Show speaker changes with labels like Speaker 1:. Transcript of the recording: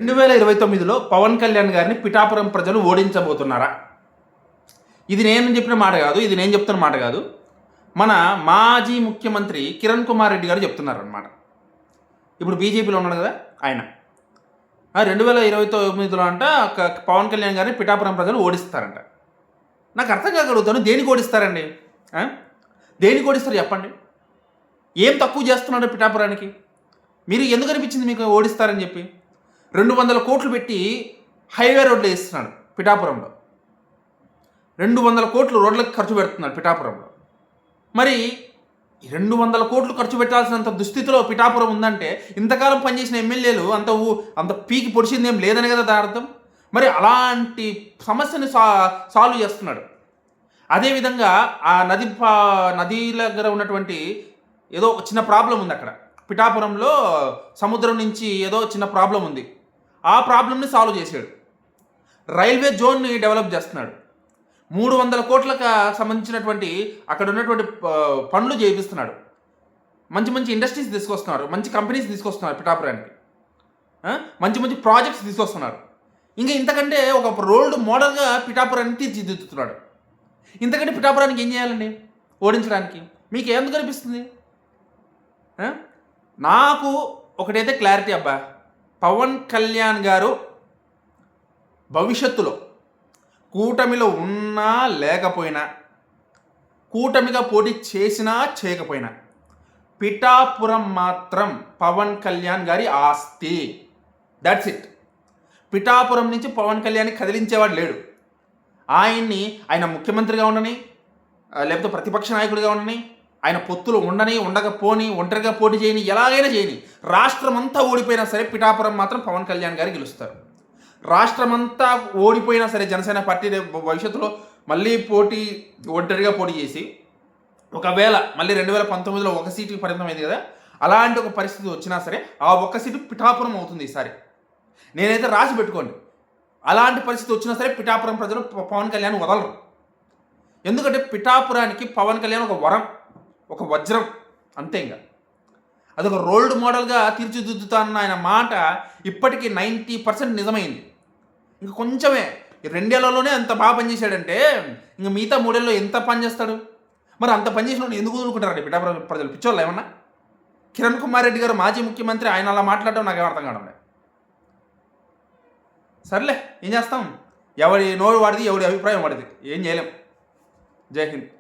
Speaker 1: 2029లో పవన్ కళ్యాణ్ గారిని పిఠాపురం ప్రజలు ఓడించబోతున్నారా? ఇది నేను చెప్పిన మాట కాదు. ఇది నేను చెప్తున్న మాట కాదు. మన మాజీ ముఖ్యమంత్రి కిరణ్ కుమార్ రెడ్డి గారు చెప్తున్నారనమాట. ఇప్పుడు బీజేపీలో ఉన్నాడు కదా ఆయన. 2029లో అంట పవన్ కళ్యాణ్ గారిని పిఠాపురం ప్రజలు ఓడిస్తారంట. నాకు అర్థం కాగలుగుతాను, దేనికి ఓడిస్తారండి? దేనికి ఓడిస్తారు చెప్పండి? ఏం తక్కువ చేస్తున్నాడు పిఠాపురానికి? మీరు ఎందుకు అనిపించింది మీకు ఓడిస్తారని చెప్పి? 200 కోట్లు పెట్టి హైవే రోడ్లు వేస్తున్నాడు పిఠాపురంలో. 200 కోట్లు రోడ్లకు ఖర్చు పెడుతున్నాడు పిఠాపురంలో. మరి 200 కోట్లు ఖర్చు పెట్టాల్సినంత దుస్థితిలో పిఠాపురం ఉందంటే ఇంతకాలం పనిచేసిన ఎమ్మెల్యేలు అంత పీకి పొడిచింది ఏం లేదని కదా దాని అర్థం. మరి అలాంటి సమస్యని సాల్వ్ చేస్తున్నాడు. అదేవిధంగా ఆ నది దగ్గర ఉన్నటువంటి ఏదో ఒక చిన్న ప్రాబ్లం ఉంది అక్కడ పిఠాపురంలో. సముద్రం నుంచి ఏదో చిన్న ప్రాబ్లం ఉంది. ఆ ప్రాబ్లమ్ని సాల్వ్ చేశాడు. రైల్వే జోన్ని డెవలప్ చేస్తున్నాడు. 300 కోట్లకు సంబంధించినటువంటి అక్కడ ఉన్నటువంటి పనులు చేయిస్తున్నాడు. మంచి మంచి ఇండస్ట్రీస్ తీసుకొస్తున్నారు, మంచి కంపెనీస్ తీసుకొస్తున్నారు పిఠాపురానికి. మంచి మంచి ప్రాజెక్ట్స్ తీసుకొస్తున్నారు. ఇంకా ఇంతకంటే ఒక రోల్డ్ మోడల్గా పిఠాపురాన్ని తీర్చిదిద్దుతున్నాడు. ఇంతకంటే పిఠాపురానికి ఏం చేయాలండి ఓడించడానికి? మీకు ఎందుకు అనిపిస్తుంది? నాకు ఒకటైతే క్లారిటీ అబ్బా, పవన్ కళ్యాణ్ గారు భవిష్యత్తులో కూటమిలో ఉన్నా లేకపోయినా, కూటమిగా పోటీ చేసినా చేయకపోయినా, పిఠాపురం మాత్రం పవన్ కళ్యాణ్ గారి ఆస్తి. That's it. పిఠాపురం నుంచి పవన్ కళ్యాణ్ని కదిలించేవాడు లేడు. ఆయన ముఖ్యమంత్రిగా ఉండని, లేకపోతే ప్రతిపక్ష నాయకుడిగా ఉండని, ఆయన పొత్తులు ఉండని, ఉండకపోని, ఒంటరిగా పోటీ చేయని, ఎలాగైనా చేయని, రాష్ట్రమంతా ఓడిపోయినా సరే పిఠాపురం మాత్రం పవన్ కళ్యాణ్ గారు గెలుస్తారు. రాష్ట్రమంతా ఓడిపోయినా సరే జనసేన పార్టీ భవిష్యత్తులో మళ్ళీ ఒంటరిగా పోటీ చేసి, ఒకవేళ మళ్ళీ 2019లో ఒక సీటుకి పరిమితమైంది కదా, అలాంటి ఒక పరిస్థితి వచ్చినా సరే ఆ ఒక్క సీటు పిఠాపురం అవుతుంది ఈసారి. నేనైతే రాసి పెట్టుకోండి, అలాంటి పరిస్థితి వచ్చినా సరే పిఠాపురం ప్రజలు పవన్ కళ్యాణ్ వదలరు. ఎందుకంటే పిఠాపురానికి పవన్ కళ్యాణ్ ఒక వరం, ఒక వజ్రం, అంతే. ఇంకా అదొక రోల్డ్ మోడల్గా తీర్చిదిద్దుతానన్న ఆయన మాట ఇప్పటికీ 90% నిజమైంది. ఇంక కొంచెమే, 2 ఏళ్లలోనే అంత బాగా పనిచేశాడంటే ఇంక మిగతా 3 ఏళ్ళలో ఎంత పని చేస్తాడు? మరి అంత పని చేసిన ఎందుకు వదులుకుంటారండి పిఠాపురం ప్రజలు? పిచ్చోళ్ళు ఏమన్నా? కిరణ్ కుమార్ రెడ్డి గారు మాజీ ముఖ్యమంత్రి, ఆయన అలా మాట్లాడడం నాకు అర్థం కావడం లేదు. సర్లే, ఏం చేస్తాం? ఎవడి నోరు వాడిది, ఎవడి అభిప్రాయం వాడిది, ఏం చేయలేం. జై హింద్.